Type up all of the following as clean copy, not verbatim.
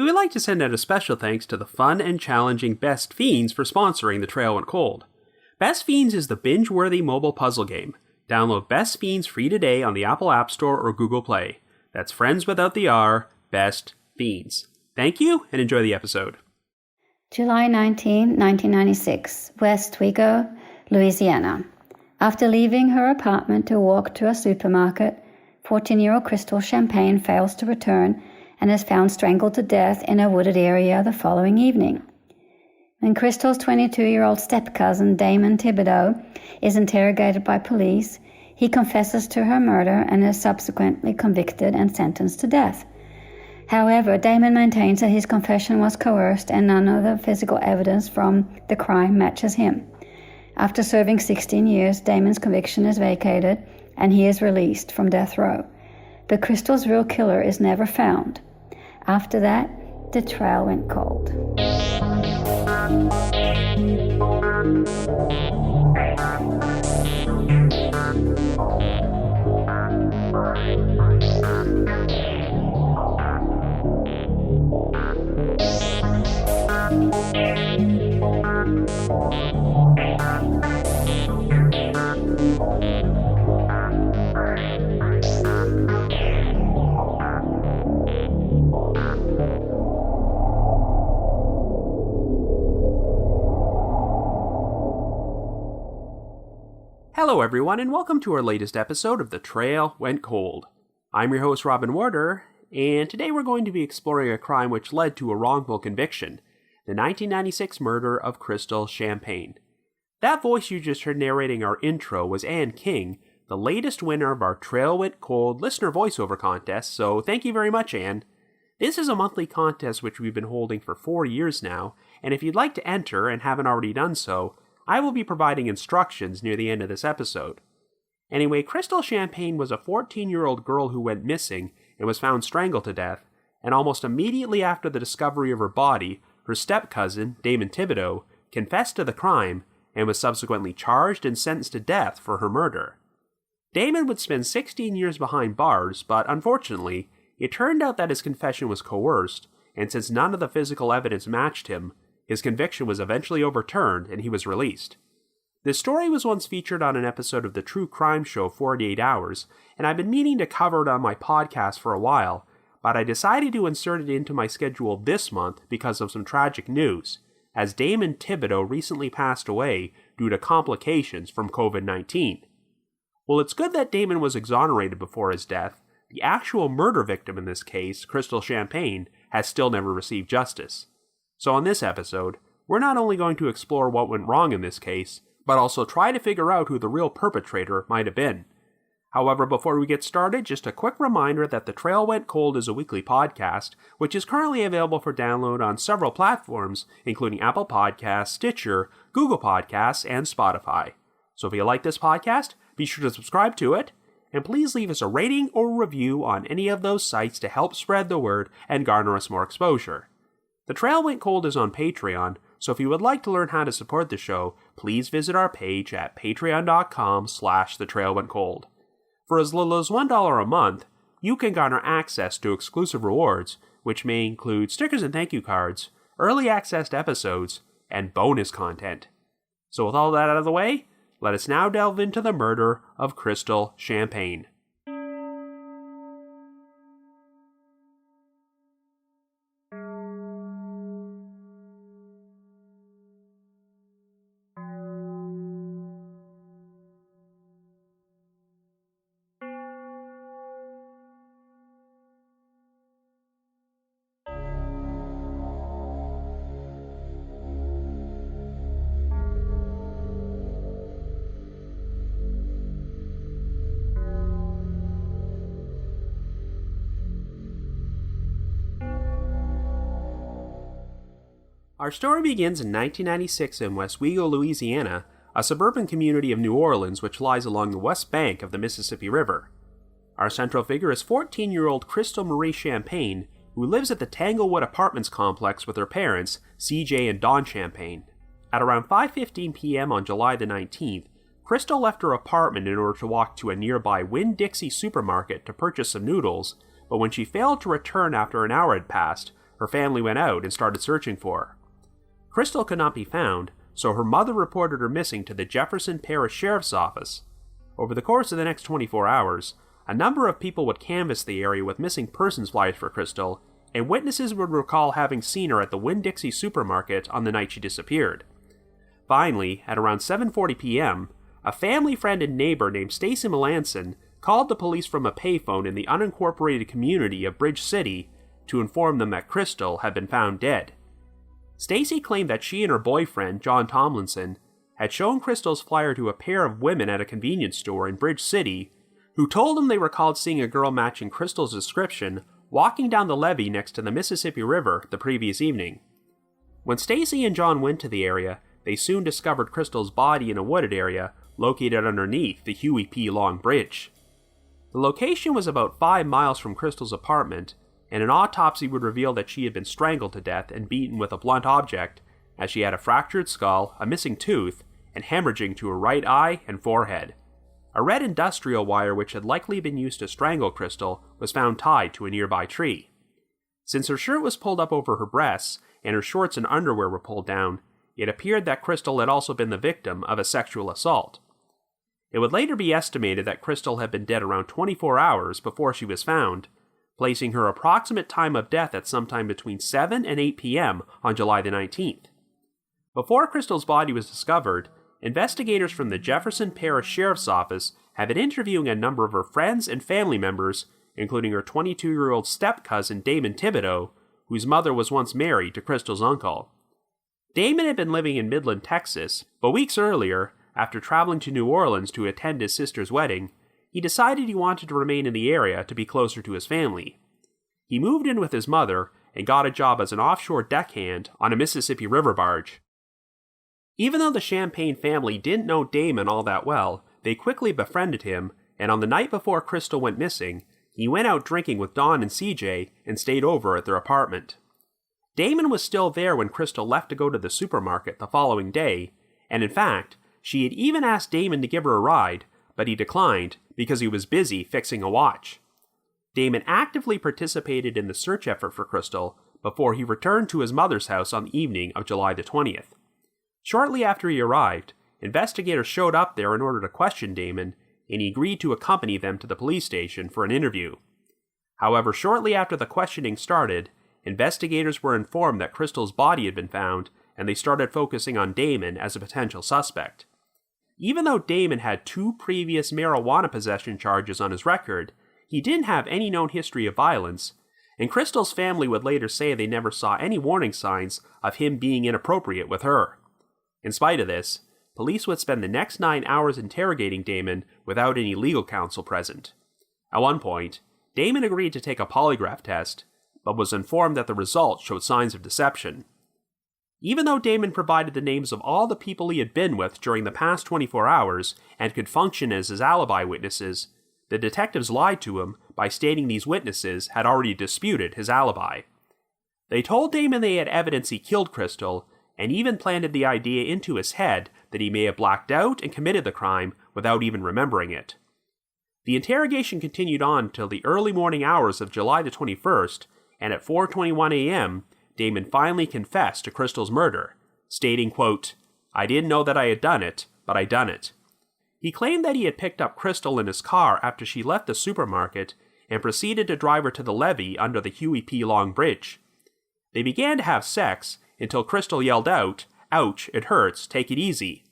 We would like to send out a special thanks to the fun and challenging Best Fiends for sponsoring The Trail Went Cold. Best Fiends is the binge-worthy mobile puzzle game. Download Best Fiends free today on the Apple App Store or Google Play. That's friends without the R, Best Fiends. Thank you, and enjoy the episode. July 19, 1996, Westwego, Louisiana. After leaving her apartment to walk to a supermarket, 14-year-old Crystal Champagne fails to return and is found strangled to death in a wooded area the following evening. When Crystal's 22-year-old step-cousin, Damon Thibodeaux, is interrogated by police, he confesses to her murder and is subsequently convicted and sentenced to death. However, Damon maintains that his confession was coerced and none of the physical evidence from the crime matches him. After serving 16 years, Damon's conviction is vacated and he is released from death row. But Crystal's real killer is never found. After that, the trail went cold. Hello everyone, and welcome to our latest episode of The Trail Went Cold. I'm your host Robin Warder, and today we're going to be exploring a crime which led to a wrongful conviction, the 1996 murder of Crystal Champagne. That voice you just heard narrating our intro was Ann King, the latest winner of our Trail Went Cold listener voiceover contest, so thank you very much, Ann. This is a monthly contest which we've been holding for 4 years now, and if you'd like to enter and haven't already done so, I will be providing instructions near the end of this episode. Anyway, Crystal Champagne was a 14-year-old girl who went missing and was found strangled to death, and almost immediately after the discovery of her body, her step-cousin, Damon Thibodeaux, confessed to the crime and was subsequently charged and sentenced to death for her murder. Damon would spend 16 years behind bars, but unfortunately, it turned out that his confession was coerced, and since none of the physical evidence matched him, his conviction was eventually overturned and he was released. This story was once featured on an episode of the true crime show 48 Hours, and I've been meaning to cover it on my podcast for a while, but I decided to insert it into my schedule this month because of some tragic news, as Damon Thibodeaux recently passed away due to complications from COVID-19. While it's good that Damon was exonerated before his death, the actual murder victim in this case, Crystal Champagne, has still never received justice. So on this episode, we're not only going to explore what went wrong in this case, but also try to figure out who the real perpetrator might have been. However, before we get started, just a quick reminder that The Trail Went Cold is a weekly podcast, which is currently available for download on several platforms, including Apple Podcasts, Stitcher, Google Podcasts, and Spotify. So if you like this podcast, be sure to subscribe to it, and please leave us a rating or review on any of those sites to help spread the word and garner us more exposure. The Trail Went Cold is on Patreon, so if you would like to learn how to support the show, please visit our page at patreon.com/thetrailwentcold. For as little as $1 a month, you can garner access to exclusive rewards, which may include stickers and thank you cards, early access to episodes, and bonus content. So with all that out of the way, let us now delve into the murder of Crystal Champagne. Our story begins in 1996 in Westwego, Louisiana, a suburban community of New Orleans which lies along the west bank of the Mississippi River. Our central figure is 14-year-old Crystal Marie Champagne, who lives at the Tanglewood Apartments complex with her parents, CJ and Dawn Champagne. At around 5:15 p.m. on July the 19th, Crystal left her apartment in order to walk to a nearby Winn-Dixie supermarket to purchase some noodles, but when she failed to return after an hour had passed, her family went out and started searching for her. Crystal could not be found, so her mother reported her missing to the Jefferson Parish Sheriff's Office. Over the course of the next 24 hours, a number of people would canvass the area with missing persons flyers for Crystal, and witnesses would recall having seen her at the Winn-Dixie supermarket on the night she disappeared. Finally, at around 7:40 p.m., a family friend and neighbor named Stacy Melanson called the police from a payphone in the unincorporated community of Bridge City to inform them that Crystal had been found dead. Stacy claimed that she and her boyfriend, John Tomlinson, had shown Crystal's flyer to a pair of women at a convenience store in Bridge City, who told them they recalled seeing a girl matching Crystal's description walking down the levee next to the Mississippi River the previous evening. When Stacy and John went to the area, they soon discovered Crystal's body in a wooded area located underneath the Huey P. Long Bridge. The location was about 5 miles from Crystal's apartment, and an autopsy would reveal that she had been strangled to death and beaten with a blunt object, as she had a fractured skull, a missing tooth, and hemorrhaging to her right eye and forehead. A red industrial wire which had likely been used to strangle Crystal was found tied to a nearby tree. Since her shirt was pulled up over her breasts and her shorts and underwear were pulled down, it appeared that Crystal had also been the victim of a sexual assault. It would later be estimated that Crystal had been dead around 24 hours before she was found, placing her approximate time of death at sometime between 7 and 8 p.m. on July the 19th. Before Crystal's body was discovered, investigators from the Jefferson Parish Sheriff's Office had been interviewing a number of her friends and family members, including her 22-year-old step-cousin Damon Thibodeaux, whose mother was once married to Crystal's uncle. Damon had been living in Midland, Texas, but weeks earlier, after traveling to New Orleans to attend his sister's wedding, he decided he wanted to remain in the area to be closer to his family. He moved in with his mother and got a job as an offshore deckhand on a Mississippi River barge. Even though the Champagne family didn't know Damon all that well, they quickly befriended him, and on the night before Crystal went missing, he went out drinking with Dawn and CJ and stayed over at their apartment. Damon was still there when Crystal left to go to the supermarket the following day, and in fact, she had even asked Damon to give her a ride, but he declined because he was busy fixing a watch. Damon actively participated in the search effort for Crystal before he returned to his mother's house on the evening of July the 20th. Shortly after he arrived, investigators showed up there in order to question Damon, and he agreed to accompany them to the police station for an interview. However, shortly after the questioning started, investigators were informed that Crystal's body had been found, and they started focusing on Damon as a potential suspect. Even though Damon had 2 previous marijuana possession charges on his record, he didn't have any known history of violence, and Crystal's family would later say they never saw any warning signs of him being inappropriate with her. In spite of this, police would spend the next 9 hours interrogating Damon without any legal counsel present. At one point, Damon agreed to take a polygraph test, but was informed that the results showed signs of deception. Even though Damon provided the names of all the people he had been with during the past 24 hours and could function as his alibi witnesses, the detectives lied to him by stating these witnesses had already disputed his alibi. They told Damon they had evidence he killed Crystal, and even planted the idea into his head that he may have blacked out and committed the crime without even remembering it. The interrogation continued on till the early morning hours of July the 21st, and at 4:21 a.m., Damon finally confessed to Crystal's murder, stating, quote, "I didn't know that I had done it, but I done it." He claimed that he had picked up Crystal in his car after she left the supermarket and proceeded to drive her to the levee under the Huey P. Long Bridge. They began to have sex until Crystal yelled out, "Ouch, it hurts, take it easy."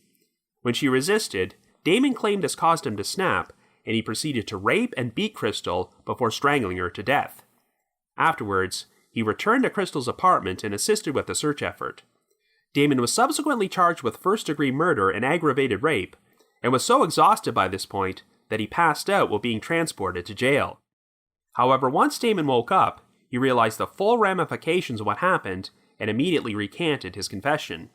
When she resisted, Damon claimed this caused him to snap, and he proceeded to rape and beat Crystal before strangling her to death. Afterwards, he returned to Crystal's apartment and assisted with the search effort. Damon was subsequently charged with first-degree murder and aggravated rape, and was so exhausted by this point that he passed out while being transported to jail. However, once Damon woke up, he realized the full ramifications of what happened and immediately recanted his confession.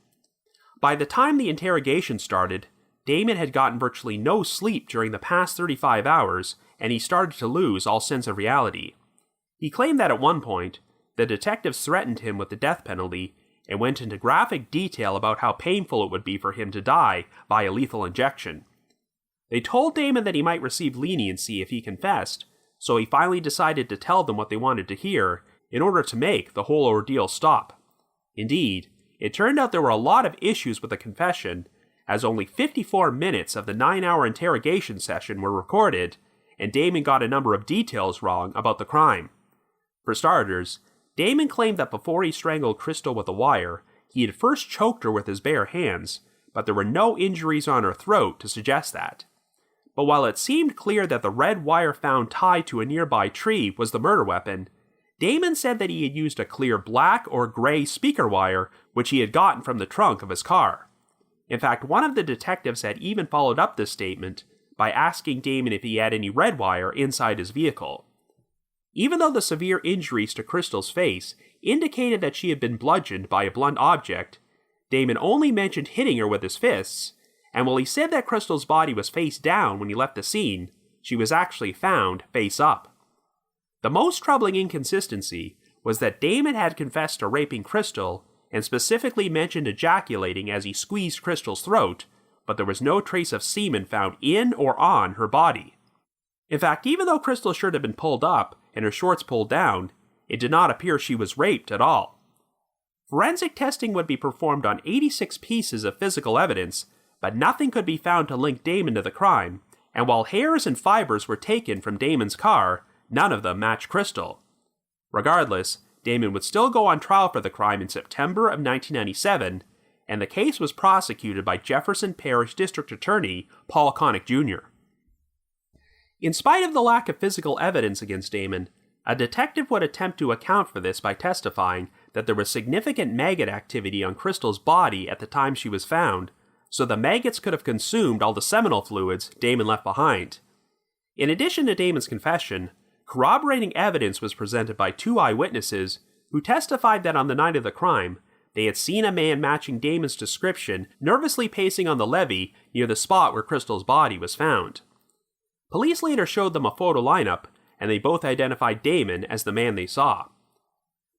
By the time the interrogation started, Damon had gotten virtually no sleep during the past 35 hours, and he started to lose all sense of reality. He claimed that at one point, the detectives threatened him with the death penalty and went into graphic detail about how painful it would be for him to die by a lethal injection. They told Damon that he might receive leniency if he confessed, so he finally decided to tell them what they wanted to hear in order to make the whole ordeal stop. Indeed, it turned out there were a lot of issues with the confession, as only 54 minutes of the 9-hour interrogation session were recorded, and Damon got a number of details wrong about the crime. For starters, Damon claimed that before he strangled Crystal with a wire, he had first choked her with his bare hands, but there were no injuries on her throat to suggest that. But while it seemed clear that the red wire found tied to a nearby tree was the murder weapon, Damon said that he had used a clear black or gray speaker wire which he had gotten from the trunk of his car. In fact, one of the detectives had even followed up this statement by asking Damon if he had any red wire inside his vehicle. Even though the severe injuries to Crystal's face indicated that she had been bludgeoned by a blunt object, Damon only mentioned hitting her with his fists, and while he said that Crystal's body was face down when he left the scene, she was actually found face up. The most troubling inconsistency was that Damon had confessed to raping Crystal and specifically mentioned ejaculating as he squeezed Crystal's throat, but there was no trace of semen found in or on her body. In fact, even though Crystal's shirt had been pulled up and her shorts pulled down, it did not appear she was raped at all. Forensic testing would be performed on 86 pieces of physical evidence, but nothing could be found to link Damon to the crime, and while hairs and fibers were taken from Damon's car, none of them matched Crystal. Regardless, Damon would still go on trial for the crime in September of 1997, and the case was prosecuted by Jefferson Parish District Attorney Paul Connick Jr. In spite of the lack of physical evidence against Damon, a detective would attempt to account for this by testifying that there was significant maggot activity on Crystal's body at the time she was found, so the maggots could have consumed all the seminal fluids Damon left behind. In addition to Damon's confession, corroborating evidence was presented by 2 eyewitnesses who testified that on the night of the crime, they had seen a man matching Damon's description nervously pacing on the levee near the spot where Crystal's body was found. Police later showed them a photo lineup, and they both identified Damon as the man they saw.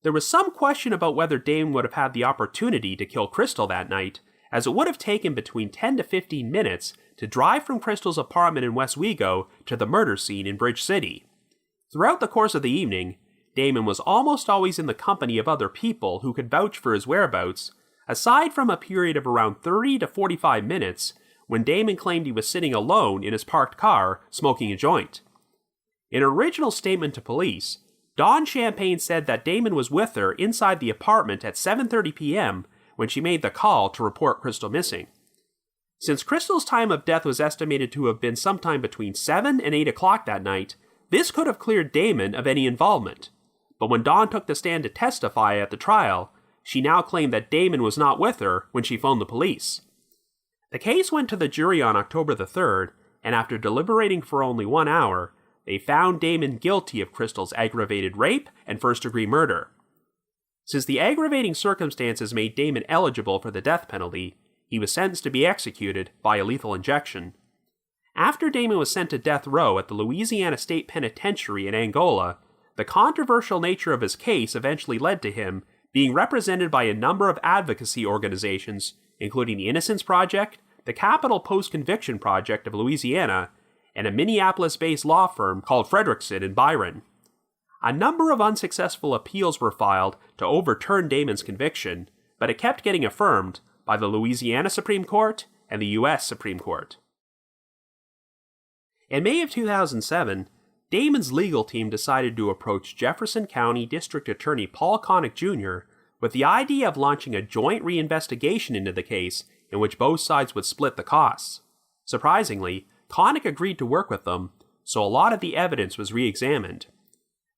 There was some question about whether Damon would have had the opportunity to kill Crystal that night, as it would have taken between 10 to 15 minutes to drive from Crystal's apartment in Westwego to the murder scene in Bridge City. Throughout the course of the evening, Damon was almost always in the company of other people who could vouch for his whereabouts, aside from a period of around 30 to 45 minutes when Damon claimed he was sitting alone in his parked car smoking a joint. In an original statement to police, Dawn Champagne said that Damon was with her inside the apartment at 7:30 p.m. when she made the call to report Crystal missing. Since Crystal's time of death was estimated to have been sometime between 7 and 8 o'clock that night, this could have cleared Damon of any involvement. But when Dawn took the stand to testify at the trial, she now claimed that Damon was not with her when she phoned the police. The case went to the jury on October the 3rd, and after deliberating for only 1 hour, they found Damon guilty of Crystal's aggravated rape and first-degree murder. Since the aggravating circumstances made Damon eligible for the death penalty, he was sentenced to be executed by a lethal injection. After Damon was sent to death row at the Louisiana State Penitentiary in Angola, the controversial nature of his case eventually led to him being represented by a number of advocacy organizations, including the Innocence Project, the Capital Post-Conviction Project of Louisiana, and a Minneapolis-based law firm called Frederickson and Byron. A number of unsuccessful appeals were filed to overturn Damon's conviction, but it kept getting affirmed by the Louisiana Supreme Court and the U.S. Supreme Court. In May of 2007, Damon's legal team decided to approach Jefferson County District Attorney Paul Connick Jr. with the idea of launching a joint reinvestigation into the case in which both sides would split the costs. Surprisingly, Connick agreed to work with them, so a lot of the evidence was re-examined.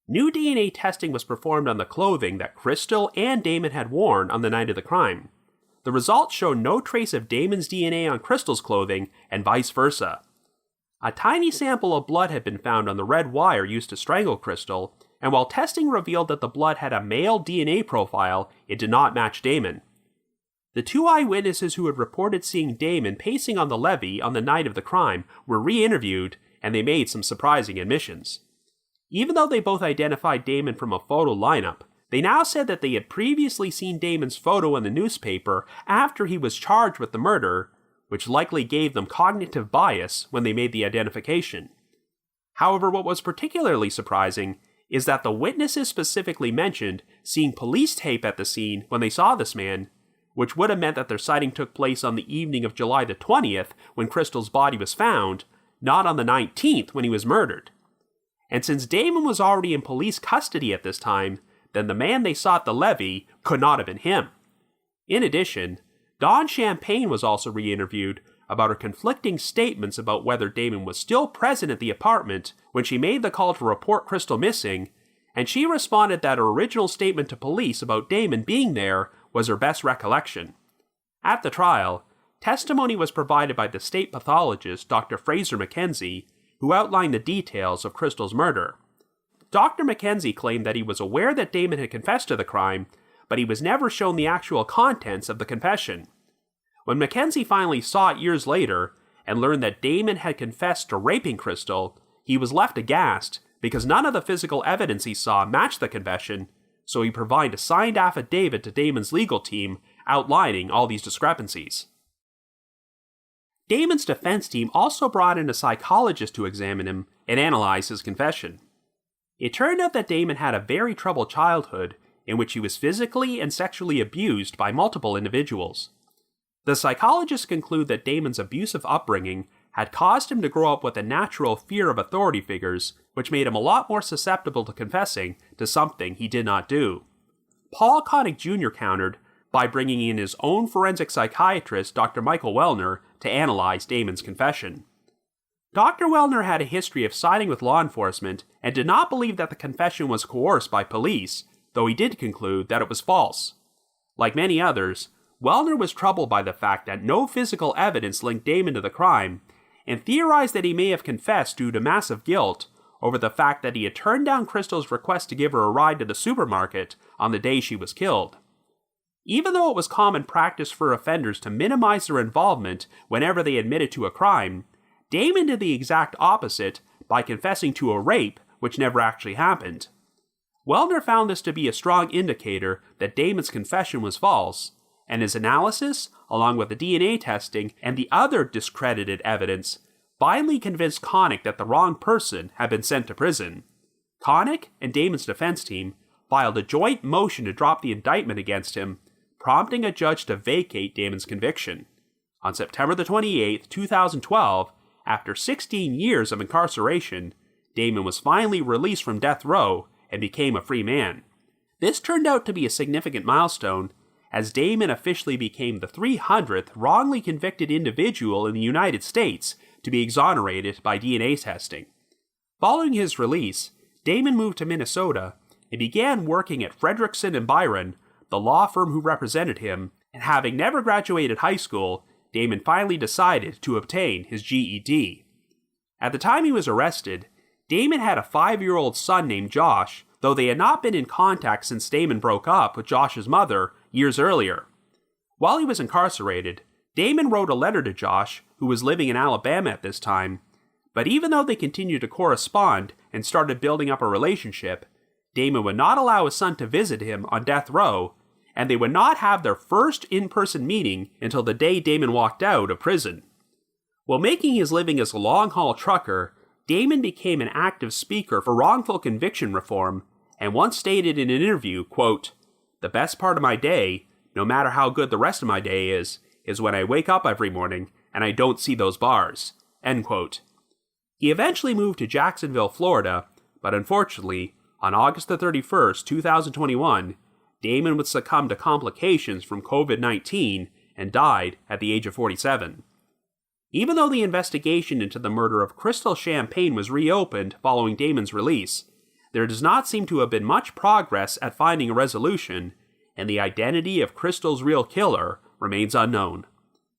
New DNA testing was performed on the clothing that Crystal and Damon had worn on the night of the crime. The results showed no trace of Damon's DNA on Crystal's clothing, and vice versa. A tiny sample of blood had been found on the red wire used to strangle Crystal, and while testing revealed that the blood had a male DNA profile, it did not match Damon. The 2 eyewitnesses who had reported seeing Damon pacing on the levee on the night of the crime were re-interviewed, and they made some surprising admissions. Even though they both identified Damon from a photo lineup, they now said that they had previously seen Damon's photo in the newspaper after he was charged with the murder, which likely gave them cognitive bias when they made the identification. However, what was particularly surprising is that the witnesses specifically mentioned seeing police tape at the scene when they saw this man, which would have meant that their sighting took place on the evening of July the 20th when Crystal's body was found, not on the 19th when he was murdered. And since Damon was already in police custody at this time, then the man they saw at the levee could not have been him. In addition, Dawn Champagne was also re-interviewed about her conflicting statements about whether Damon was still present at the apartment when she made the call to report Crystal missing, and she responded that her original statement to police about Damon being there was her best recollection. At the trial, testimony was provided by the state pathologist Dr. Fraser McKenzie, who outlined the details of Crystal's murder. Dr. McKenzie claimed that he was aware that Damon had confessed to the crime, but he was never shown the actual contents of the confession. When McKenzie finally saw it years later and learned that Damon had confessed to raping Crystal, he was left aghast because none of the physical evidence he saw matched the confession, so he provided a signed affidavit to Damon's legal team outlining all these discrepancies. Damon's defense team also brought in a psychologist to examine him and analyze his confession. It turned out that Damon had a very troubled childhood in which he was physically and sexually abused by multiple individuals. The psychologists conclude that Damon's abusive upbringing had caused him to grow up with a natural fear of authority figures, which made him a lot more susceptible to confessing to something he did not do. Paul Koenig Jr. countered by bringing in his own forensic psychiatrist, Dr. Michael Wellner, to analyze Damon's confession. Dr. Wellner had a history of siding with law enforcement and did not believe that the confession was coerced by police, though he did conclude that it was false. Like many others, Wellner was troubled by the fact that no physical evidence linked Damon to the crime, and theorized that he may have confessed due to massive guilt over the fact that he had turned down Crystal's request to give her a ride to the supermarket on the day she was killed. Even though it was common practice for offenders to minimize their involvement whenever they admitted to a crime, Damon did the exact opposite by confessing to a rape which never actually happened. Wellner found this to be a strong indicator that Damon's confession was false, and his analysis, along with the DNA testing and the other discredited evidence, finally convinced Koenig that the wrong person had been sent to prison. Koenig and Damon's defense team filed a joint motion to drop the indictment against him, prompting a judge to vacate Damon's conviction. On September the 28th, 2012, after 16 years of incarceration, Damon was finally released from death row and became a free man. This turned out to be a significant milestone, as Damon officially became the 300th wrongly convicted individual in the United States to be exonerated by DNA testing. Following his release, Damon moved to Minnesota and began working at Fredrickson & Byron, the law firm who represented him, and having never graduated high school, Damon finally decided to obtain his GED. At the time he was arrested, Damon had a 5-year-old son named Josh, though they had not been in contact since Damon broke up with Josh's mother years earlier. While he was incarcerated, Damon wrote a letter to Josh, who was living in Alabama at this time, but even though they continued to correspond and started building up a relationship, Damon would not allow his son to visit him on death row, and they would not have their first in-person meeting until the day Damon walked out of prison. While making his living as a long-haul trucker, Damon became an active speaker for wrongful conviction reform, and once stated in an interview, quote, "The best part of my day, no matter how good the rest of my day is when I wake up every morning and I don't see those bars," end quote. He eventually moved to Jacksonville, Florida, but unfortunately, on August the 31st, 2021, Damon would succumb to complications from COVID-19 and died at the age of 47. Even though the investigation into the murder of Crystal Champagne was reopened following Damon's release, there does not seem to have been much progress at finding a resolution, and the identity of Crystal's real killer remains unknown.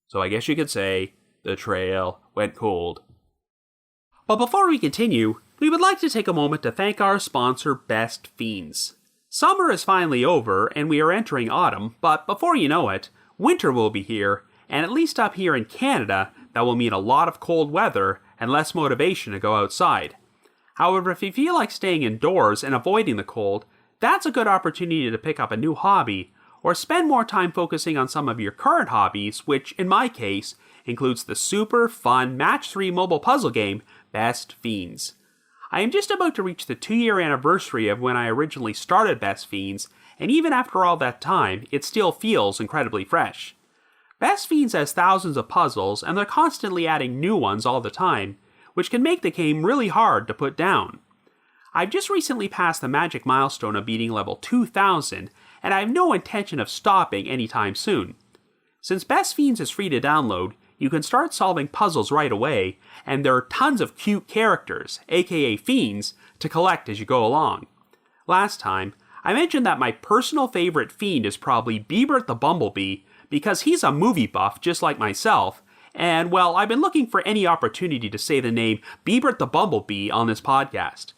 So I guess you could say, the trail went cold. But before we continue, we would like to take a moment to thank our sponsor, Best Fiends. Summer is finally over, and we are entering autumn, but before you know it, winter will be here, and at least up here in Canada, that will mean a lot of cold weather and less motivation to go outside. However, if you feel like staying indoors and avoiding the cold, that's a good opportunity to pick up a new hobby, or spend more time focusing on some of your current hobbies, which, in my case, includes the super fun Match 3 mobile puzzle game, Best Fiends. I am just about to reach the 2-year anniversary of when I originally started Best Fiends, and even after all that time, it still feels incredibly fresh. Best Fiends has thousands of puzzles, and they're constantly adding new ones all the time, which can make the game really hard to put down. I've just recently passed the magic milestone of beating level 2000, and I have no intention of stopping anytime soon. Since Best Fiends is free to download, you can start solving puzzles right away, and there are tons of cute characters, aka fiends, to collect as you go along. Last time, I mentioned that my personal favorite fiend is probably Biebert the Bumblebee, because he's a movie buff just like myself, and well, I've been looking for any opportunity to say the name Biebert the Bumblebee on this podcast.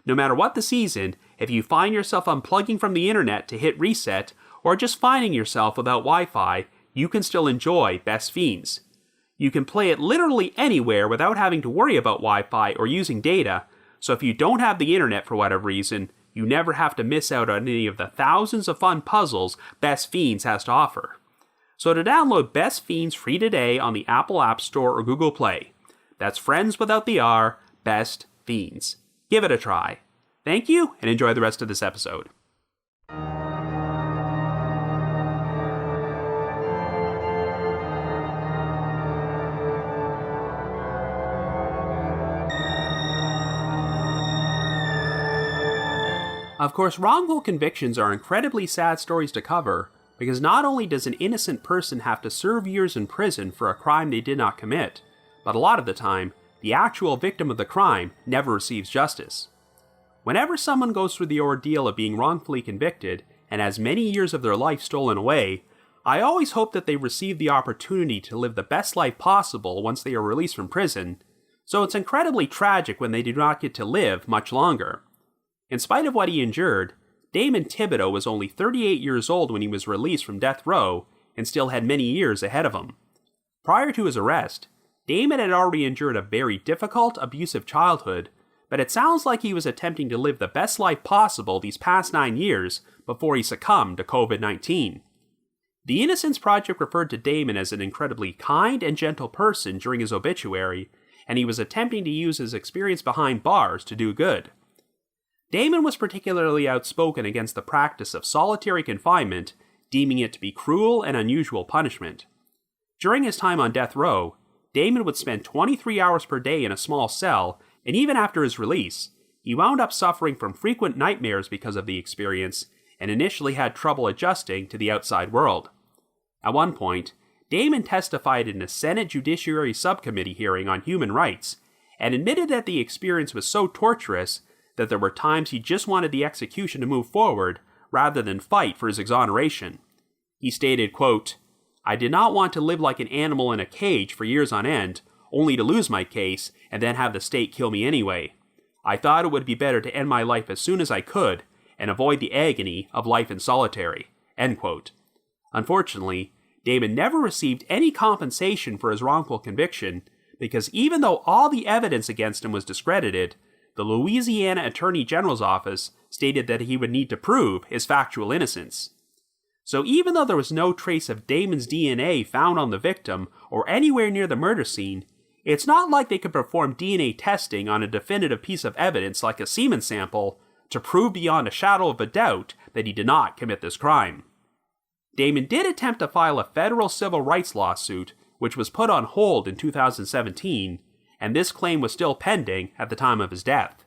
No matter what the season, if you find yourself unplugging from the internet to hit reset, or just finding yourself without Wi-Fi, you can still enjoy Best Fiends. You can play it literally anywhere without having to worry about Wi-Fi or using data, so if you don't have the internet for whatever reason, you never have to miss out on any of the thousands of fun puzzles Best Fiends has to offer. So to download Best Fiends free today on the Apple App Store or Google Play. That's friends without the R, Best Fiends. Give it a try. Thank you, and enjoy the rest of this episode. Of course, wrongful convictions are incredibly sad stories to cover, because not only does an innocent person have to serve years in prison for a crime they did not commit, but a lot of the time, the actual victim of the crime never receives justice. Whenever someone goes through the ordeal of being wrongfully convicted and has many years of their life stolen away, I always hope that they receive the opportunity to live the best life possible once they are released from prison, so it's incredibly tragic when they do not get to live much longer. In spite of what he endured, Damon Thibodeaux was only 38 years old when he was released from death row and still had many years ahead of him. Prior to his arrest, Damon had already endured a very difficult, abusive childhood, but it sounds like he was attempting to live the best life possible these past 9 years before he succumbed to COVID-19. The Innocence Project referred to Damon as an incredibly kind and gentle person during his obituary, and he was attempting to use his experience behind bars to do good. Damon was particularly outspoken against the practice of solitary confinement, deeming it to be cruel and unusual punishment. During his time on death row, Damon would spend 23 hours per day in a small cell, and even after his release, he wound up suffering from frequent nightmares because of the experience, and initially had trouble adjusting to the outside world. At one point, Damon testified in a Senate Judiciary Subcommittee hearing on human rights, and admitted that the experience was so torturous that there were times he just wanted the execution to move forward rather than fight for his exoneration. He stated, quote, "I did not want to live like an animal in a cage for years on end, only to lose my case and then have the state kill me anyway. I thought it would be better to end my life as soon as I could and avoid the agony of life in solitary." End quote. Unfortunately, Damon never received any compensation for his wrongful conviction because even though all the evidence against him was discredited, the Louisiana Attorney General's office stated that he would need to prove his factual innocence. So even though there was no trace of Damon's DNA found on the victim or anywhere near the murder scene, it's not like they could perform DNA testing on a definitive piece of evidence like a semen sample to prove beyond a shadow of a doubt that he did not commit this crime. Damon did attempt to file a federal civil rights lawsuit, which was put on hold in 2017, and this claim was still pending at the time of his death.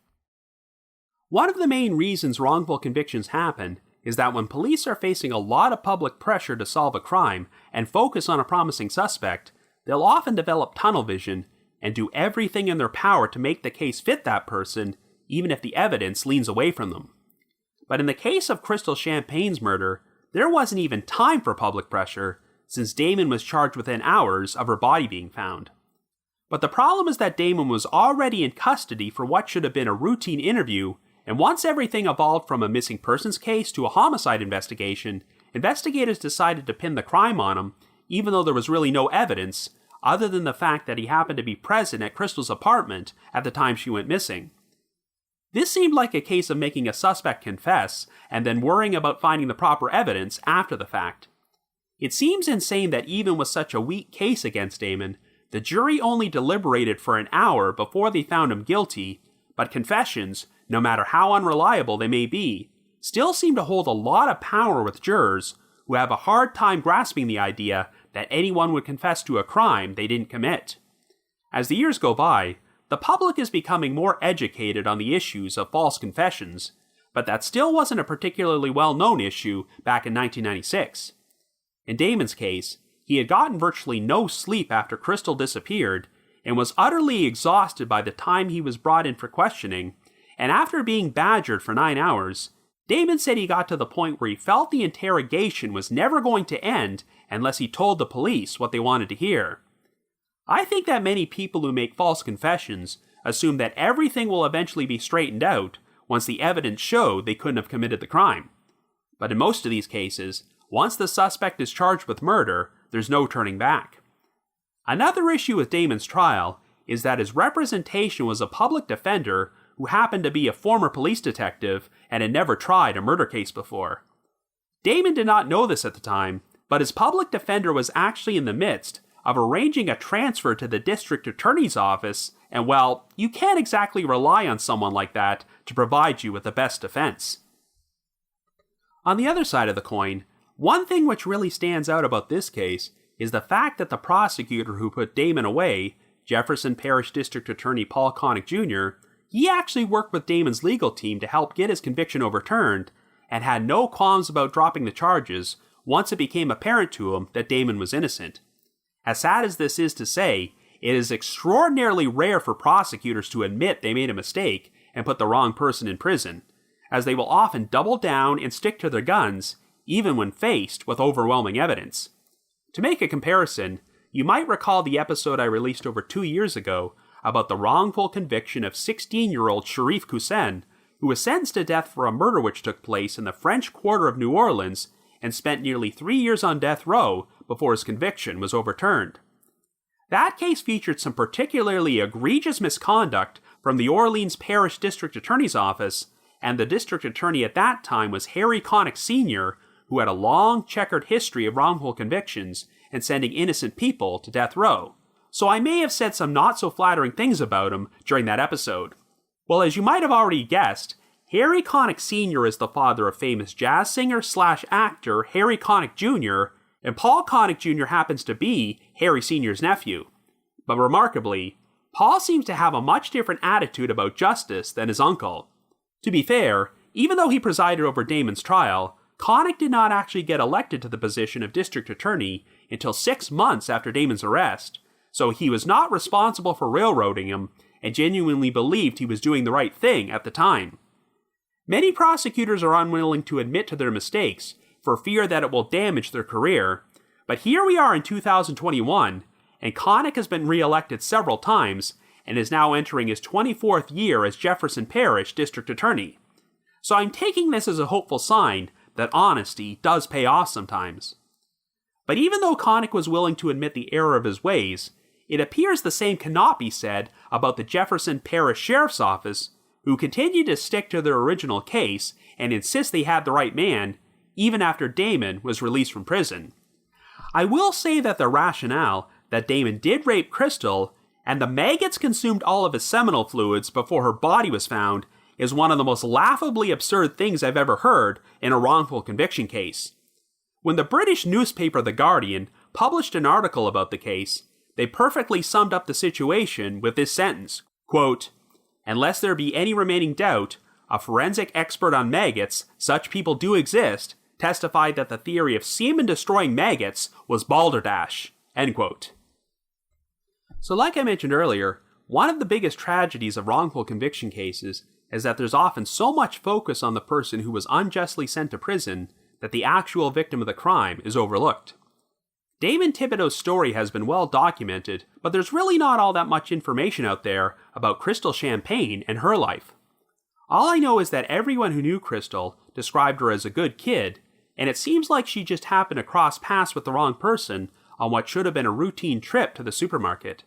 One of the main reasons wrongful convictions happen is that when police are facing a lot of public pressure to solve a crime and focus on a promising suspect, they'll often develop tunnel vision and do everything in their power to make the case fit that person, even if the evidence leans away from them. But in the case of Crystal Champagne's murder, there wasn't even time for public pressure, since Damon was charged within hours of her body being found. But the problem is that Damon was already in custody for what should have been a routine interview, and once everything evolved from a missing persons case to a homicide investigation, investigators decided to pin the crime on him, even though there was really no evidence, other than the fact that he happened to be present at Crystal's apartment at the time she went missing. This seemed like a case of making a suspect confess, and then worrying about finding the proper evidence after the fact. It seems insane that even with such a weak case against Damon, the jury only deliberated for an hour before they found him guilty, But confessions, no matter how unreliable they may be, still seem to hold a lot of power with jurors who have a hard time grasping the idea that anyone would confess to a crime they didn't commit. As the years go by, the public is becoming more educated on the issues of false confessions, but that still wasn't a particularly well-known issue back in 1996. In Damon's case, he had gotten virtually no sleep after Crystal disappeared and was utterly exhausted by the time he was brought in for questioning, and after being badgered for 9 hours, Damon said he got to the point where he felt the interrogation was never going to end unless he told the police what they wanted to hear. I think that many people who make false confessions assume that everything will eventually be straightened out once the evidence showed they couldn't have committed the crime. But in most of these cases, once the suspect is charged with murder, there's no turning back. Another issue with Damon's trial is that his representation was a public defender who happened to be a former police detective and had never tried a murder case before. Damon did not know this at the time, but his public defender was actually in the midst of arranging a transfer to the district attorney's office, and well, you can't exactly rely on someone like that to provide you with the best defense. On the other side of the coin, one thing which really stands out about this case is the fact that the prosecutor who put Damon away, Jefferson Parish District Attorney Paul Connick Jr., he actually worked with Damon's legal team to help get his conviction overturned, and had no qualms about dropping the charges once it became apparent to him that Damon was innocent. As sad as this is to say, it is extraordinarily rare for prosecutors to admit they made a mistake and put the wrong person in prison, as they will often double down and stick to their guns, even when faced with overwhelming evidence. To make a comparison, you might recall the episode I released over 2 years ago about the wrongful conviction of 16-year-old Sharif Hussein, who was sentenced to death for a murder which took place in the French Quarter of New Orleans and spent nearly 3 years on death row before his conviction was overturned. That case featured some particularly egregious misconduct from the Orleans Parish District Attorney's Office, and the district attorney at that time was Harry Connick Sr., who had a long, checkered history of wrongful convictions and sending innocent people to death row. So I may have said some not-so-flattering things about him during that episode. Well, as you might have already guessed, Harry Connick Sr. is the father of famous jazz singer/actor Harry Connick Jr., and Paul Connick Jr. happens to be Harry Sr.'s nephew. But remarkably, Paul seems to have a much different attitude about justice than his uncle. To be fair, even though he presided over Damon's trial, Connick did not actually get elected to the position of district attorney until 6 months after Damon's arrest, so he was not responsible for railroading him and genuinely believed he was doing the right thing at the time. Many prosecutors are unwilling to admit to their mistakes for fear that it will damage their career, but here we are in 2021, and Connick has been re-elected several times and is now entering his 24th year as Jefferson Parish District Attorney. So I'm taking this as a hopeful sign that honesty does pay off sometimes. But even though Connick was willing to admit the error of his ways, it appears the same cannot be said about the Jefferson Parish Sheriff's Office, who continued to stick to their original case and insist they had the right man, even after Damon was released from prison. I will say that the rationale that Damon did rape Crystal, and the maggots consumed all of his seminal fluids before her body was found, is one of the most laughably absurd things I've ever heard in a wrongful conviction case. When the British newspaper The Guardian published an article about the case, they perfectly summed up the situation with this sentence, quote, "Unless there be any remaining doubt, a forensic expert on maggots, such people do exist, testified that the theory of semen-destroying maggots was balderdash," end quote. So like I mentioned earlier, one of the biggest tragedies of wrongful conviction cases is that there's often so much focus on the person who was unjustly sent to prison that the actual victim of the crime is overlooked. Damon Thibodeaux's story has been well documented, but there's really not all that much information out there about Crystal Champagne and her life. All I know is that everyone who knew Crystal described her as a good kid, and it seems like she just happened to cross paths with the wrong person on what should have been a routine trip to the supermarket.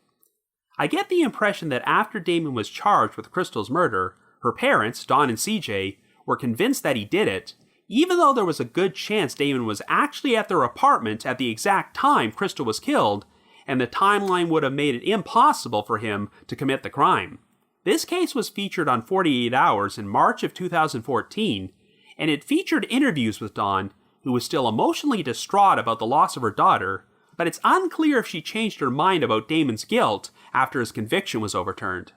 I get the impression that after Damon was charged with Crystal's murder, her parents, Dawn and CJ, were convinced that he did it, even though there was a good chance Damon was actually at their apartment at the exact time Crystal was killed, and the timeline would have made it impossible for him to commit the crime. This case was featured on 48 Hours in March of 2014, and it featured interviews with Dawn, who was still emotionally distraught about the loss of her daughter, but it's unclear if she changed her mind about Damon's guilt after his conviction was overturned.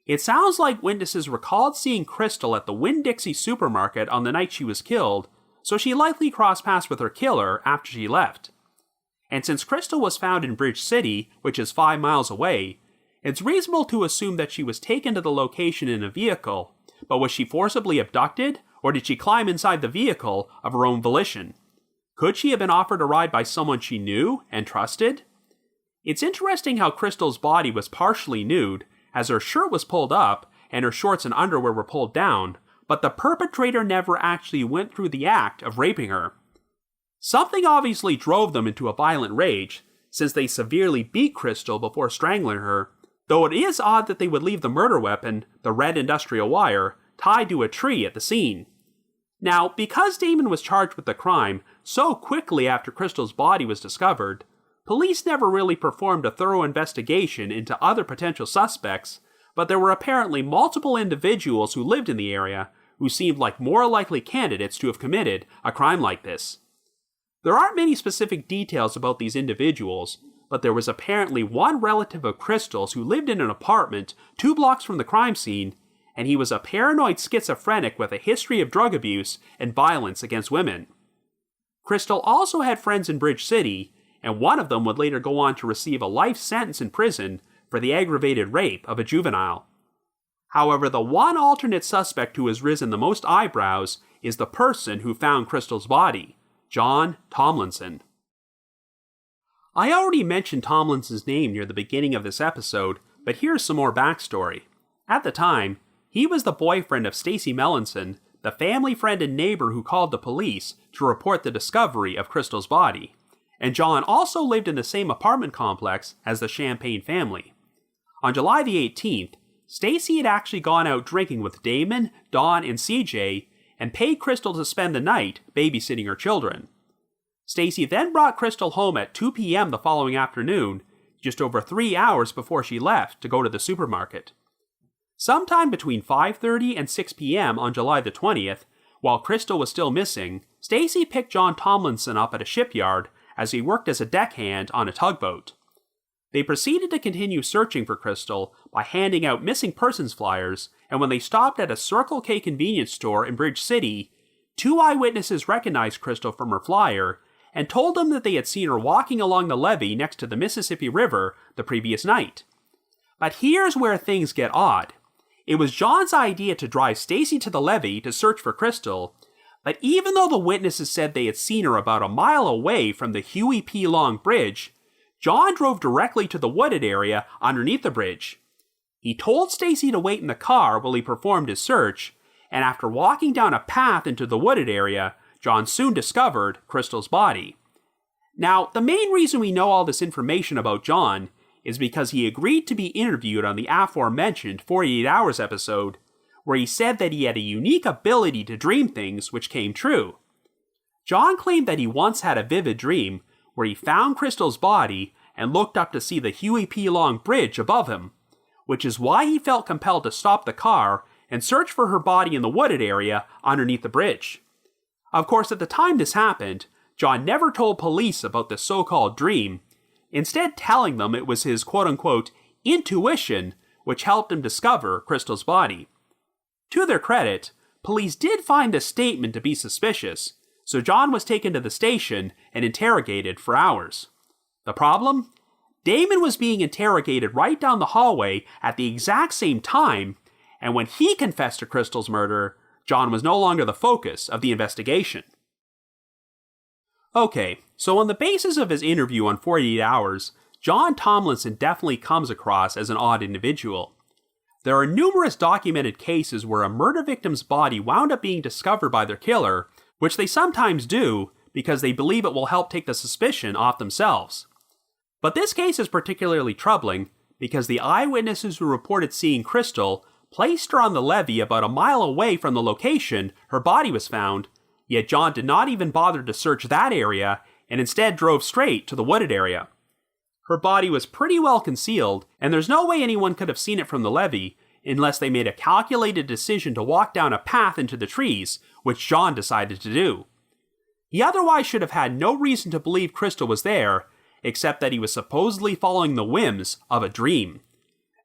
It sounds like witnesses recalled seeing Crystal at the Winn-Dixie supermarket on the night she was killed, so she likely crossed paths with her killer after she left. And since Crystal was found in Bridge City, which is 5 miles away, it's reasonable to assume that she was taken to the location in a vehicle, but was she forcibly abducted, or did she climb inside the vehicle of her own volition? Could she have been offered a ride by someone she knew and trusted? It's interesting how Crystal's body was partially nude, as her shirt was pulled up and her shorts and underwear were pulled down, but the perpetrator never actually went through the act of raping her. Something obviously drove them into a violent rage, since they severely beat Crystal before strangling her, though it is odd that they would leave the murder weapon, the red industrial wire, tied to a tree at the scene. Now, because Damon was charged with the crime so quickly after Crystal's body was discovered, police never really performed a thorough investigation into other potential suspects, but there were apparently multiple individuals who lived in the area who seemed like more likely candidates to have committed a crime like this. There aren't many specific details about these individuals, but there was apparently one relative of Crystal's who lived in an apartment 2 blocks from the crime scene, and he was a paranoid schizophrenic with a history of drug abuse and violence against women. Crystal also had friends in Bridge City, and one of them would later go on to receive a life sentence in prison for the aggravated rape of a juvenile. However, the one alternate suspect who has risen the most eyebrows is the person who found Crystal's body, John Tomlinson. I already mentioned Tomlinson's name near the beginning of this episode, but here's some more backstory. At the time, he was the boyfriend of Stacy Melanson, the family friend and neighbor who called the police to report the discovery of Crystal's body, and John also lived in the same apartment complex as the Champagne family. On July the 18th, Stacy had actually gone out drinking with Damon, Dawn, and CJ, and paid Crystal to spend the night babysitting her children. Stacy then brought Crystal home at 2 p.m. the following afternoon, just over 3 hours before she left to go to the supermarket. Sometime between 5:30 and 6 p.m. on July the 20th, while Crystal was still missing, Stacy picked John Tomlinson up at a shipyard as he worked as a deckhand on a tugboat. They proceeded to continue searching for Crystal by handing out missing persons flyers, and when they stopped at a Circle K convenience store in Bridge City, 2 eyewitnesses recognized Crystal from her flyer and told them that they had seen her walking along the levee next to the Mississippi River the previous night. But here's where things get odd. It was John's idea to drive Stacy to the levee to search for Crystal, but even though the witnesses said they had seen her about a mile away from the Huey P. Long Bridge, John drove directly to the wooded area underneath the bridge. He told Stacy to wait in the car while he performed his search, and after walking down a path into the wooded area, John soon discovered Crystal's body. Now, the main reason we know all this information about John is because he agreed to be interviewed on the aforementioned 48 Hours episode, where he said that he had a unique ability to dream things which came true. John claimed that he once had a vivid dream where he found Crystal's body and looked up to see the Huey P. Long Bridge above him, which is why he felt compelled to stop the car and search for her body in the wooded area underneath the bridge. Of course, at the time this happened, John never told police about the so-called dream, instead telling them it was his quote-unquote intuition which helped him discover Crystal's body. To their credit, police did find this statement to be suspicious, so John was taken to the station and interrogated for hours. The problem? Damon was being interrogated right down the hallway at the exact same time, and when he confessed to Crystal's murder, John was no longer the focus of the investigation. Okay, so on the basis of his interview on 48 Hours, John Tomlinson definitely comes across as an odd individual. There are numerous documented cases where a murder victim's body wound up being discovered by their killer, which they sometimes do because they believe it will help take the suspicion off themselves. But this case is particularly troubling because the eyewitnesses who reported seeing Crystal placed her on the levee about a mile away from the location her body was found, yet John did not even bother to search that area and instead drove straight to the wooded area. Her body was pretty well concealed, and there's no way anyone could have seen it from the levee, unless they made a calculated decision to walk down a path into the trees, which John decided to do. He otherwise should have had no reason to believe Crystal was there, except that he was supposedly following the whims of a dream.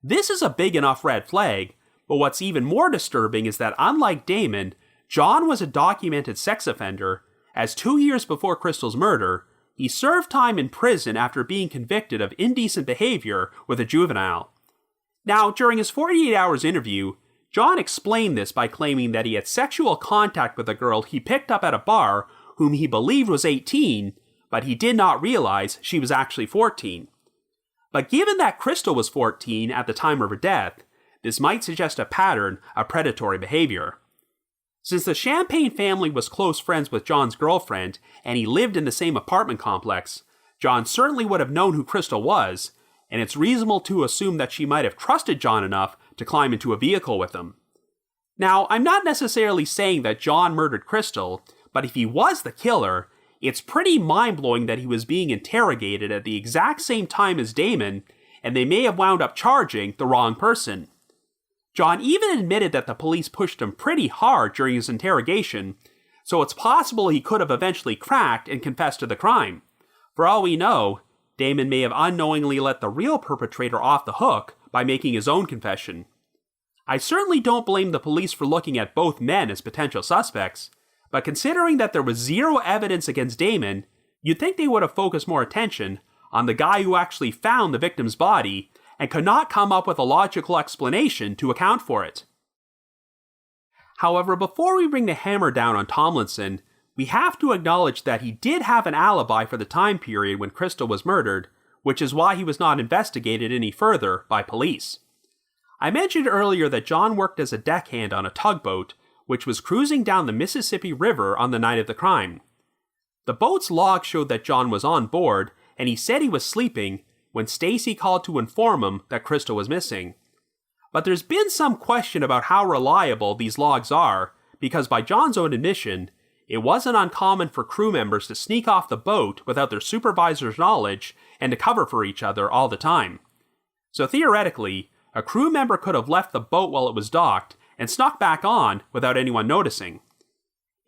This is a big enough red flag, but what's even more disturbing is that unlike Damon, John was a documented sex offender, as 2 years before Crystal's murder, he served time in prison after being convicted of indecent behavior with a juvenile. Now, during his 48 Hours interview, John explained this by claiming that he had sexual contact with a girl he picked up at a bar whom he believed was 18, but he did not realize she was actually 14. But given that Crystal was 14 at the time of her death, this might suggest a pattern of predatory behavior. Since the Champagne family was close friends with John's girlfriend, and he lived in the same apartment complex, John certainly would have known who Crystal was, and it's reasonable to assume that she might have trusted John enough to climb into a vehicle with him. Now, I'm not necessarily saying that John murdered Crystal, but if he was the killer, it's pretty mind-blowing that he was being interrogated at the exact same time as Damon, and they may have wound up charging the wrong person. John even admitted that the police pushed him pretty hard during his interrogation, so it's possible he could have eventually cracked and confessed to the crime. For all we know, Damon may have unknowingly let the real perpetrator off the hook by making his own confession. I certainly don't blame the police for looking at both men as potential suspects, but considering that there was zero evidence against Damon, you'd think they would have focused more attention on the guy who actually found the victim's body and could not come up with a logical explanation to account for it. However, before we bring the hammer down on Tomlinson, we have to acknowledge that he did have an alibi for the time period when Crystal was murdered, which is why he was not investigated any further by police. I mentioned earlier that John worked as a deckhand on a tugboat, which was cruising down the Mississippi River on the night of the crime. The boat's log showed that John was on board, and he said he was sleeping when Stacy called to inform him that Crystal was missing. But there's been some question about how reliable these logs are, because by John's own admission, it wasn't uncommon for crew members to sneak off the boat without their supervisor's knowledge and to cover for each other all the time. So theoretically, a crew member could have left the boat while it was docked and snuck back on without anyone noticing.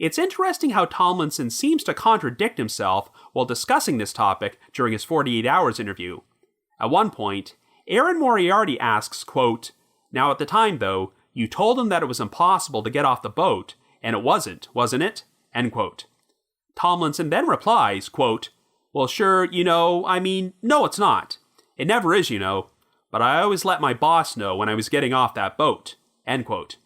It's interesting how Tomlinson seems to contradict himself while discussing this topic during his 48 Hours interview. At one point, Aaron Moriarty asks, quote, "Now at the time though, you told him that it was impossible to get off the boat, and it wasn't it?" End quote. Tomlinson then replies, quote, "Well sure, no it's not. It never is, but I always let my boss know when I was getting off that boat." End quote.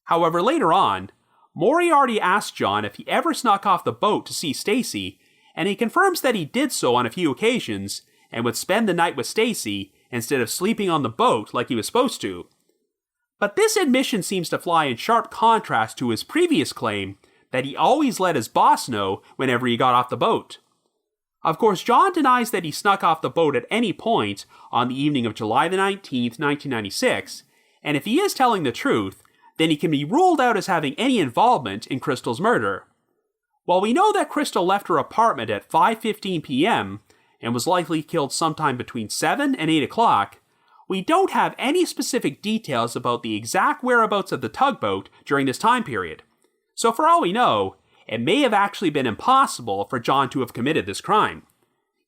However, later on, Moriarty asks John if he ever snuck off the boat to see Stacy, and he confirms that he did so on a few occasions, and would spend the night with Stacy instead of sleeping on the boat like he was supposed to. But this admission seems to fly in sharp contrast to his previous claim that he always let his boss know whenever he got off the boat. Of course, John denies that he snuck off the boat at any point on the evening of July the 19th, 1996, and if he is telling the truth, then he can be ruled out as having any involvement in Crystal's murder. While we know that Crystal left her apartment at 5:15 p.m., and was likely killed sometime between 7 and 8 o'clock, we don't have any specific details about the exact whereabouts of the tugboat during this time period. So for all we know, it may have actually been impossible for John to have committed this crime.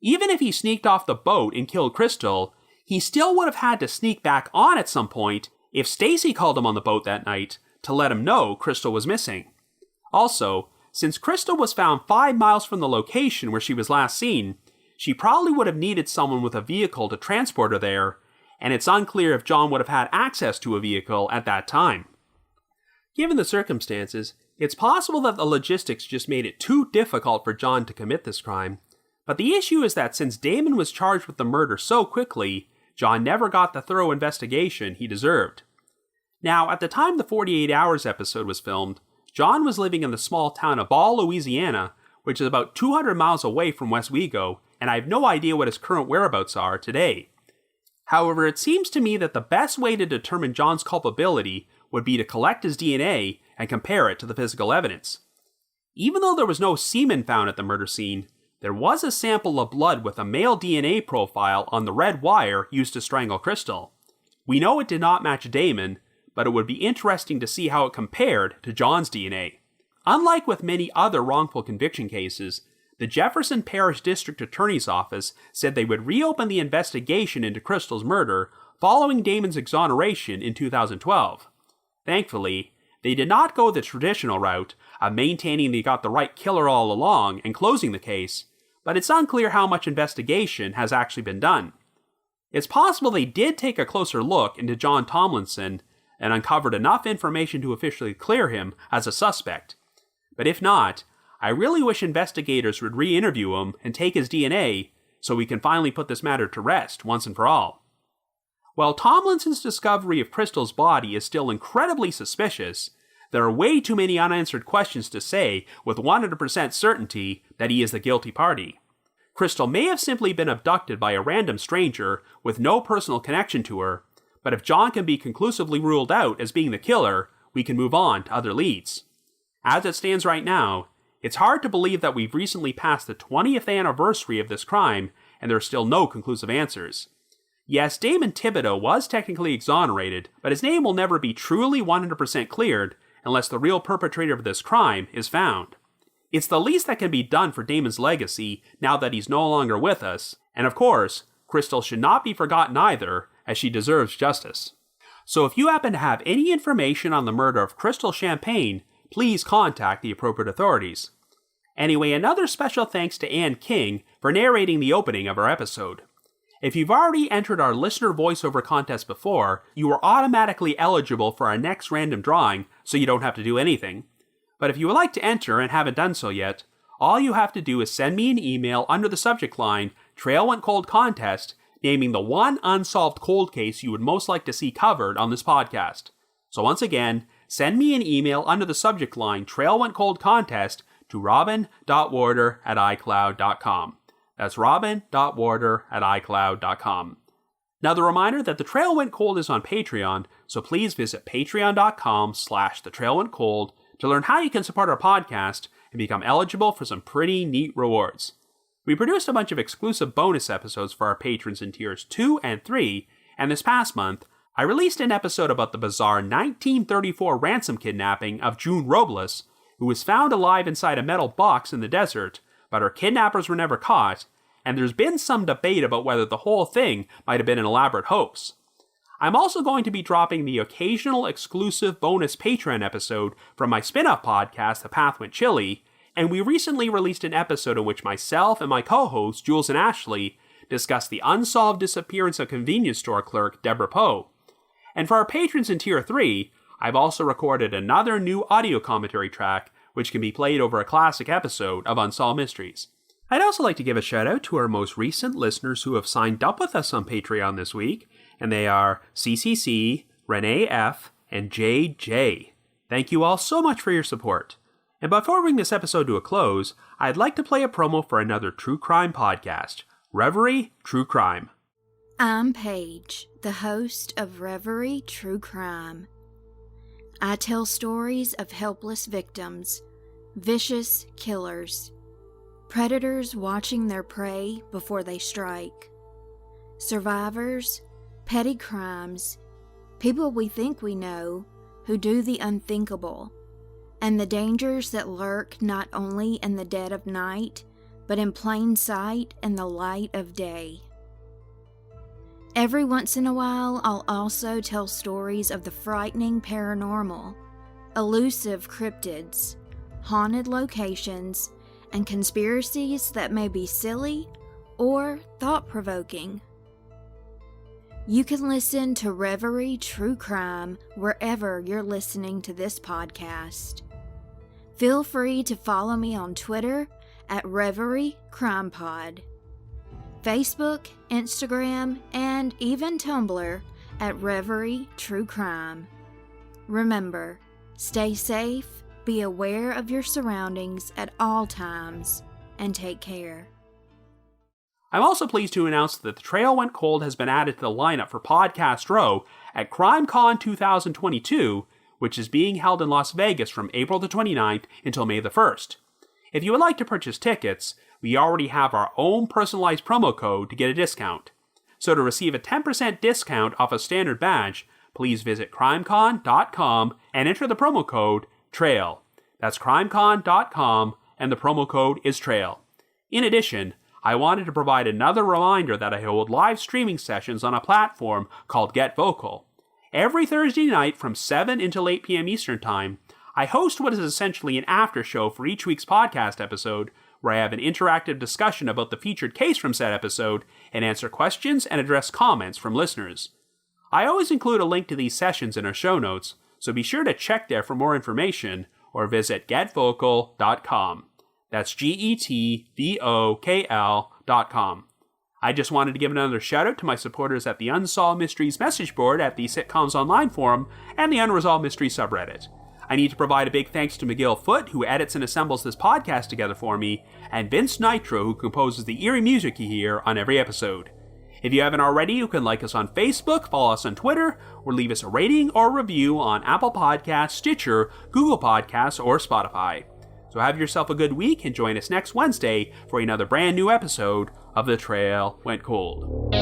Even if he sneaked off the boat and killed Crystal, he still would have had to sneak back on at some point if Stacy called him on the boat that night to let him know Crystal was missing. Also, since Crystal was found 5 miles from the location where she was last seen, she probably would have needed someone with a vehicle to transport her there, and it's unclear if John would have had access to a vehicle at that time. Given the circumstances, it's possible that the logistics just made it too difficult for John to commit this crime, but the issue is that since Damon was charged with the murder so quickly, John never got the thorough investigation he deserved. Now, at the time the 48 Hours episode was filmed, John was living in the small town of Ball, Louisiana, which is about 200 miles away from Westwego, and I have no idea what his current whereabouts are today. However, it seems to me that the best way to determine John's culpability would be to collect his DNA and compare it to the physical evidence. Even though there was no semen found at the murder scene, there was a sample of blood with a male DNA profile on the red wire used to strangle Crystal. We know it did not match Damon, but it would be interesting to see how it compared to John's DNA. Unlike with many other wrongful conviction cases, the Jefferson Parish District Attorney's Office said they would reopen the investigation into Crystal's murder following Damon's exoneration in 2012. Thankfully, they did not go the traditional route of maintaining they got the right killer all along and closing the case, but it's unclear how much investigation has actually been done. It's possible they did take a closer look into John Tomlinson and uncovered enough information to officially clear him as a suspect. But if not, I really wish investigators would re-interview him and take his DNA so we can finally put this matter to rest once and for all. While Tomlinson's discovery of Crystal's body is still incredibly suspicious, there are way too many unanswered questions to say with 100% certainty that he is the guilty party. Crystal may have simply been abducted by a random stranger with no personal connection to her, but if John can be conclusively ruled out as being the killer, we can move on to other leads. As it stands right now, it's hard to believe that we've recently passed the 20th anniversary of this crime and there are still no conclusive answers. Yes, Damon Thibodeaux was technically exonerated, but his name will never be truly 100% cleared unless the real perpetrator of this crime is found. It's the least that can be done for Damon's legacy now that he's no longer with us, and of course, Crystal should not be forgotten either, as she deserves justice. So if you happen to have any information on the murder of Crystal Champagne, please contact the appropriate authorities. Anyway, another special thanks to Ann King for narrating the opening of our episode. If you've already entered our listener voiceover contest before, you are automatically eligible for our next random drawing, so you don't have to do anything. But if you would like to enter and haven't done so yet, all you have to do is send me an email under the subject line, Trail Went Cold Contest, naming the one unsolved cold case you would most like to see covered on this podcast. So once again, send me an email under the subject line, Trail Went Cold Contest, to robin.warder@icloud.com. That's robin.warder@icloud.com. Now the reminder that The Trail Went Cold is on Patreon, so please visit patreon.com/thetrailwentcold to learn how you can support our podcast and become eligible for some pretty neat rewards. We produced a bunch of exclusive bonus episodes for our patrons in tiers 2 and 3, and this past month, I released an episode about the bizarre 1934 ransom kidnapping of June Robles, who was found alive inside a metal box in the desert, but her kidnappers were never caught, and there's been some debate about whether the whole thing might have been an elaborate hoax. I'm also going to be dropping the occasional exclusive bonus Patreon episode from my spin-off podcast, The Path Went Chilly, and we recently released an episode in which myself and my co-hosts, Jules and Ashley, discussed the unsolved disappearance of convenience store clerk Deborah Poe. And for our patrons in Tier 3, I've also recorded another new audio commentary track which can be played over a classic episode of Unsolved Mysteries. I'd also like to give a shout out to our most recent listeners who have signed up with us on Patreon this week, and they are CCC, Renee F., and JJ. Thank you all so much for your support. And before we bring this episode to a close, I'd like to play a promo for another true crime podcast, Reverie True Crime. I'm Paige, the host of Reverie True Crime. I tell stories of helpless victims, vicious killers, predators watching their prey before they strike, survivors, petty crimes, people we think we know who do the unthinkable, and the dangers that lurk not only in the dead of night, but in plain sight in the light of day. Every once in a while, I'll also tell stories of the frightening paranormal, elusive cryptids, haunted locations, and conspiracies that may be silly or thought-provoking. You can listen to Reverie True Crime wherever you're listening to this podcast. Feel free to follow me on Twitter at Reverie Crime Pod, Facebook, Instagram, and even Tumblr at Reverie True Crime. Remember, stay safe, be aware of your surroundings at all times, and take care. I'm also pleased to announce that The Trail Went Cold has been added to the lineup for Podcast Row at CrimeCon 2022, which is being held in Las Vegas from April the 29th until May the 1st. If you would like to purchase tickets, we already have our own personalized promo code to get a discount. So to receive a 10% discount off a standard badge, please visit crimecon.com and enter the promo code TRAIL. That's crimecon.com and the promo code is TRAIL. In addition, I wanted to provide another reminder that I hold live streaming sessions on a platform called Get Vocal. Every Thursday night from 7 until 8 p.m. Eastern Time, I host what is essentially an after show for each week's podcast episode, where I have an interactive discussion about the featured case from said episode and answer questions and address comments from listeners. I always include a link to these sessions in our show notes, so be sure to check there for more information or visit getvocal.com. That's GETVOKL.com. I just wanted to give another shout out to my supporters at the Unsolved Mysteries message board at the Sitcoms Online forum and the Unresolved Mysteries subreddit. I need to provide a big thanks to McGill Foote, who edits and assembles this podcast together for me, and Vince Nitro, who composes the eerie music you hear on every episode. If you haven't already, you can like us on Facebook, follow us on Twitter, or leave us a rating or review on Apple Podcasts, Stitcher, Google Podcasts, or Spotify. So have yourself a good week and join us next Wednesday for another brand new episode of The Trail Went Cold.